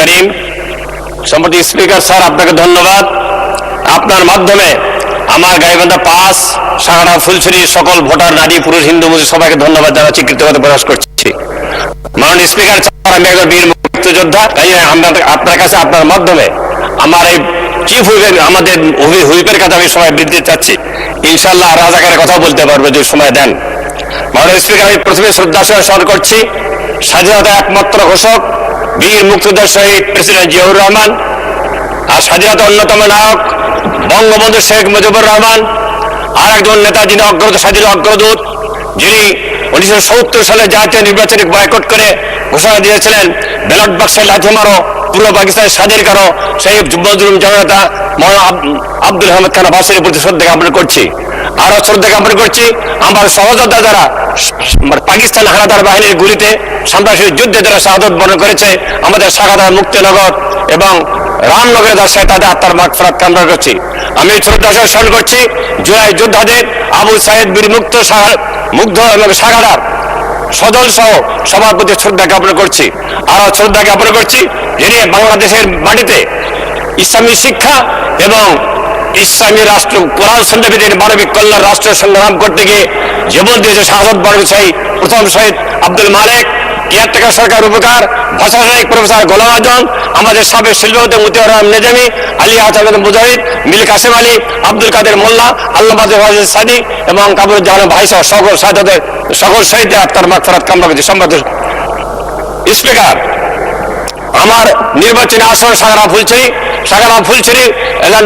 করিম। সম্প্রতি speaker sir, আপনাকে ধন্যবাদ। আপনার মাধ্যমে আমার গাইবান্ধা 5, সাহারা, ফুলছড়ি সকল ভোটার, নারী, পুরুষ, হিন্দু, মুসলিম সবাইকে ধন্যবাদ জানাচ্ছি, কৃতজ্ঞতা প্রকাশ করছি। মাননীয় স্পিকার স্যার, আমি একজন বীর মুক্তিযোদ্ধা, তাই আপনার কাছে আপনার মাধ্যমে আমার এই চিফ হুইপের, আমাদের হুইপের কাছে আমি সময় বৃদ্ধি চাচ্ছি। ইনশাল্লাহ রাজাকারের কথাও বলতে পারবো যদি সময় দেন। মাননীয় স্পিকার, আমি প্রথমে শ্রদ্ধা সহ স্মরণ করছি স্বাধীনতা একমাত্র ঘোষক বীর মুক্তিযোদ্ধা শহীদ প্রেসিডেন্ট জিয়াউর রহমান, আর স্বাধীনতা অন্যতম নায়ক বঙ্গবন্ধু শেখ মুজিবুর রহমান, আর একজন নেতা যিনি স্বাধীন অগ্রদূত, যিনি 1970 সালে জাতীয় নির্বাচনে বয়কট করে ঘোষণা দিয়েছিলেন ব্যালট বাক্সে লাথি মারো, পূর্ব পাকিস্তান স্বাধীন করো, সেই মজলুম জনতা মৌলানা আব্দুল আহমদ খান আব্বাসীর প্রতি শ্রদ্ধা জ্ঞাপন করছি। আরো শ্রদ্ধা জ্ঞাপন করছি আমার সহযোদ্ধা যারা পাকিস্তান হানাদার বাহিনীর গুলিতে সন্ত্রাসী যুদ্ধে যারা শাহাদত বরণ করেছে, আমাদের সাগাদা, মুক্তিনগর এবং রামনগরে যাচ্ছে, তাদের আত্মার মাগফিরাত কামনা করছি। আমি শ্রদ্ধা সহ স্মরণ করছি জুলাই যোদ্ধাদের আবু সাইদ বীর মুগ্ধ এবং সাগাদার সদল সহ সবার প্রতি শ্রদ্ধা জ্ঞাপন করছি। আরো শ্রদ্ধা জ্ঞাপন করছি যিনি বাংলাদেশের মাটিতে ইসলামী শিক্ষা এবং ইসলামী রাষ্ট্র কোরআন সন্ন্যাসীদের মানবিক কল্যাণ রাষ্ট্র সংগ্রাম করতে গিয়ে জীবন দিয়েছে শাহাদত বরণ সেই প্রথম শহীদ আব্দুল মালেক, কেয়ারটেকার সরকার উপকার, ভাষা সহায়ক প্রফেসর গোলাম আজম, আমাদের সাবেক শিল্পপতি মতিউর রহমান নিজামী, আলী আহমেদ মুজাহিদ, মিল কাসেম আলী, আব্দুল কাদের মোল্লা, আল্লামা সাদি এবং কাবরুজ্জামান ভাই সহ সকল শহীদদের আত্মার মাগফিরাত কামনা করছি। সম্মানিত স্পিকার, আমার নির্বাচনী আসন সাগারা ফুলছড়ি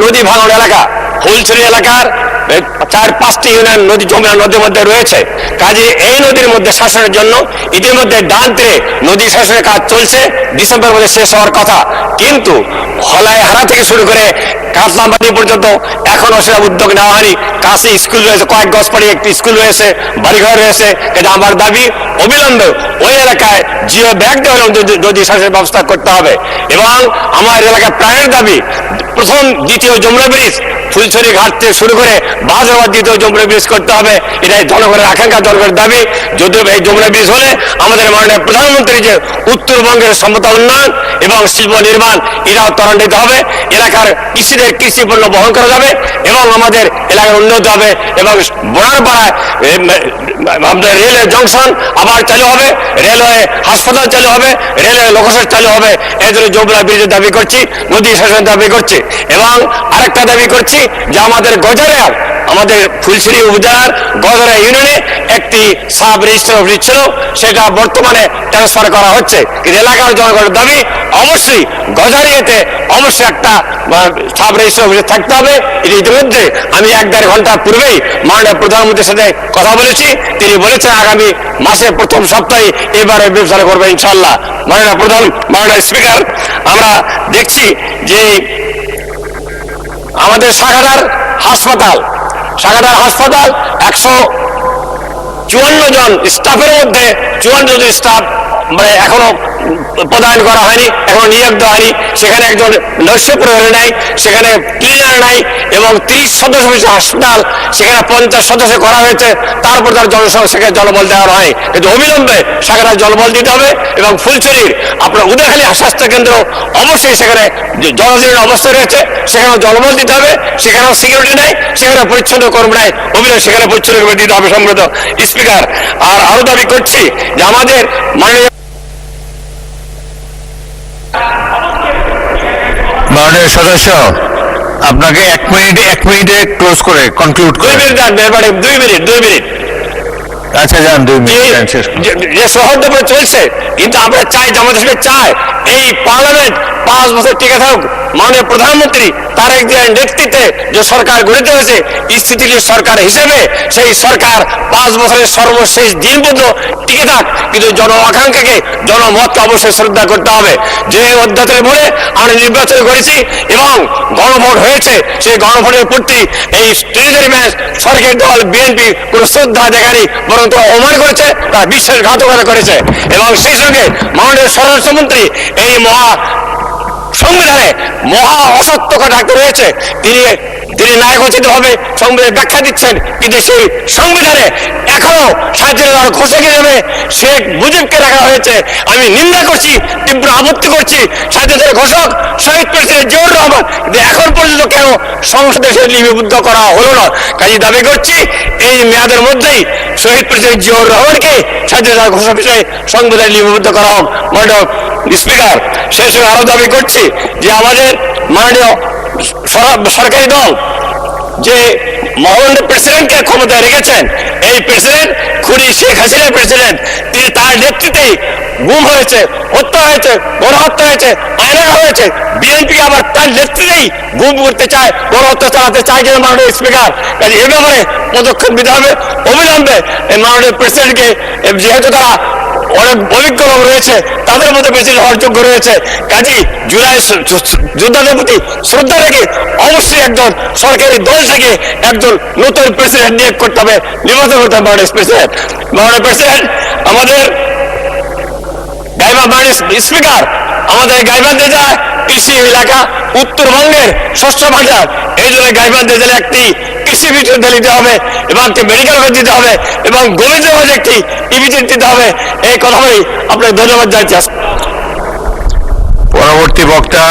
নদী ভাঙন এলাকা, ফুলছড়ি এলাকার 4-5টি ইউনিয়ন নদী, যমুনা নদীর মধ্যে রয়েছে। কাজে এই নদীর মধ্যে শাসনের জন্য ইতিমধ্যে ডান তীরে নদী শাসনের কাজ চলছে, ডিসেম্বর মধ্যে শেষ হওয়ার কথা, কিন্তু হলাইহারা থেকে শুরু করে কাতলামাটি পর্যন্ত এখনো সেটা উদ্যোগ নেওয়া হয়নি। কাছে স্কুল রয়েছে, কয়েক গজ পরে একটি স্কুল রয়েছে, বাড়িঘর রয়েছে। এটা আমার দাবি অবিলম্বে ওই এলাকায় জিও ব্যাগ দেওয়া নদী শাসনের ব্যবস্থা করতে হবে। এবং আমার এলাকার প্রাণের দাবি প্রথম দ্বিতীয় যমুনা ব্রিজ ফুলছড়ি ঘাট থেকে শুরু করে বাজার দ্বিতীয় যমুনা ব্রিজ করতে হবে। এটাই জনগণের আকাঙ্ক্ষা, জনগণের দাবি। যদিও এই যমুনা ব্রিজ হলে আমাদের মাননীয় প্রধানমন্ত্রী যে উত্তরবঙ্গের সমতা উন্নয়ন এবং শিল্প নির্মাণ এটাও ত্বরান্বিত হবে, এলাকার কৃষিদের কৃষি পণ্য বহন করা যাবে এবং আমাদের এলাকার উন্নতি হবে। এবং বোনারপাড়ায় আমাদের রেলের জংশন আবার চালু হবে, রেলওয়ে হাসপাতাল চালু হবে, রেলওয়ে লোকসের চালু হবে। এই জন্য যমুনা ব্রিজের দাবি করছি, নদী শাসনের দাবি করছি। এবং আরেকটা দাবি করছি যে আমাদের গজারিয়ার, আমাদের ফুলছড়ি উপজেলার গজারিয়া ইউনিয়নে একটি সাব রেজিস্ট্রার অফিস ছিল, সেটা বর্তমানে ট্রান্সফার করা হচ্ছে। কিন্তু এলাকার জনগণের দাবি অবশ্যই গজারিয়াতে অবশ্যই একটা সাব রেজিস্ট্রার অফিস থাকতে হবে। এটি ইতিমধ্যে আমি 1-1.5 ঘন্টা পূর্বেই মাননীয় প্রধানমন্ত্রীর সাথে কথা বলেছি, তিনি বলেছেন আগামী মাসের প্রথম সপ্তাহে এবারে ব্যবস্থা করবে ইনশাল্লাহ। মাননীয় স্পিকার, আমরা দেখছি যে আমাদের সাগাদার হাসপাতাল 154 জন স্টাফের মধ্যে 54 জন স্টাফ এখনো প্রদান করা হয়নি, এখনো নিয়োগ দেওয়া হয়নি। সেখানে একজন নৈশ প্রহরী নাই, সেখানে ক্লিনার নাই এবং 30 সদস্য বিশিষ্ট হাসপাতাল, সেখানে 50 সদস্য করা হয়েছে। তারপর তার জনসংখ্যাকে জলবল দেওয়া হয়, কিন্তু অবিলম্বে সেখানে জলবল দিতে হবে। এবং ফুলছড়ির আপনার উদয়খালী স্বাস্থ্য কেন্দ্র অবশ্যই সেখানে জলজীর্ণ অবস্থা রয়েছে, সেখানেও জলবল দিতে হবে। সেখানেও সিকিউরিটি নাই, সেখানে পরিচ্ছন্ন কর্মী নাই, অবিলম্বে সেখানে পরিচ্ছন্ন করে দিতে হবে। সম্মানিত স্পিকার, আর আরো দাবি করছি যে আমাদের মাননীয় সদস্য, আপনাকে 1 মিনিটে ক্লোজ করে কনক্লুড করে 2 মিনিট। আচ্ছা যান, 2 মিনিট যে সহযোগিতা চলছে, কিন্তু আমরা চাই, জামাত হিসেবে চাই এই পার্লামেন্ট 5 বছর টিকে থাকুক। মাননীয় প্রধানমন্ত্রী তারেক জিয়ার নেতৃত্বে যে সরকার গঠিত হয়েছে স্থিতিশীল সরকার হিসেবে, সেই সরকার 5 বছরের সর্বশেষ দিন পর্যন্ত টিকে থাক। কিন্তু জন আকাঙ্ক্ষাকে, জনমতকে অবশ্যই শ্রদ্ধা করতে হবে। যে অধ্যাদেশের বলে আমরা নির্বাচন করেছি এবং গণভোট হয়েছে, সেই গণভোটের প্রতি এই ট্রেজারি ম্যাচ সরকারি দল বিএনপি কোনো শ্রদ্ধা দেখানি, বরং তারা অমান করেছে, তারা বিশ্বাসঘাতকতা করেছে। এবং সেই সঙ্গে মাননীয় স্বরাষ্ট্রমন্ত্রী এই সংবিধানে মহা অসত্য কথা রয়েছে। তিনি তিনি ন্যায়োচিত ভাবে সংবিধানের ব্যাখ্যা দিচ্ছেন, কিন্তু সেই সংবিধানে এখনো স্বাধীনতার ঘোষক হিসেবে শেখ মুজিবকে রাখা হয়েছে। আমি নিন্দা করছি, তীব্র আপত্তি করছি। স্বাধীনতার ঘোষক শহীদ প্রেসিডেন্ট জিয়াউর রহমান, কিন্তু এখন পর্যন্ত কেন সংসদে সে লিপিবদ্ধ করা হলো না? কাজে দাবি করছি এই মেয়াদের মধ্যেই শহীদ প্রেসিডেন্ট জিয়াউর রহমানকে স্বাধীনতার ঘোষক হিসেবে সংবিধানে লিপিবদ্ধ করা হোক। মাননীয় স্পিকার, সেই সঙ্গে আরো দাবি করছি যে আমাদের মাননীয় সরকারি দল যে মহামান্য প্রেসিডেন্টকে ক্ষমতায় রেখেছেন, এই প্রেসিডেন্ট খুনি শেখ হাসিনা প্রেসিডেন্ট, তিনি তার নেতৃত্বেই গুম হয়েছে, হত্যা হয়েছে, গণহত্যা হয়েছে, আয়না হয়েছে। বিএনপি আবার তার নেতৃত্বেই গুম করতে চায়, গণহত্যা চালাতে চায় কিনা মাননীয় স্পিকার? কাজে এ ব্যাপারে পদক্ষেপ নিতে হবে অবিলম্বে। এই মাননীয় প্রেসিডেন্টকে, যেহেতু তারা অনেক অভিজ্ঞ লোক রয়েছে, তাদের মধ্যে প্রেসিডেন্ট হওয়ার যোগ্য রয়েছে, কাজী জুলাই যোদ্ধাদের প্রতি শ্রদ্ধা রেখে অবশ্যই একজন সরকারি দল থেকে একজন নতুন প্রেসিডেন্ট নিয়োগ করতে হবে, নির্বাচন করতে হবে। মাননীয় প্রেসিডেন্ট, মাননীয় প্রেসিডেন্ট, আমাদের মাননীয় স্পিকার, আমাদের গাইবান্ধা জেলা কৃষি এলাকা, উত্তরবঙ্গের শস্য ভাণ্ডার, এই জন্য গাইবান্ধা জেলা একটি কৃষি বিশ্ববিদ্যালয় দিতে হবে এবং একটি মেডিকেল কলেজ দিতে হবে এবং গোবিন্দগঞ্জে একটি ইভিজেন্ট দিতে হবে। এই কথা বলেই আপনাকে ধন্যবাদ জানাচ্ছি। পরবর্তী বক্তা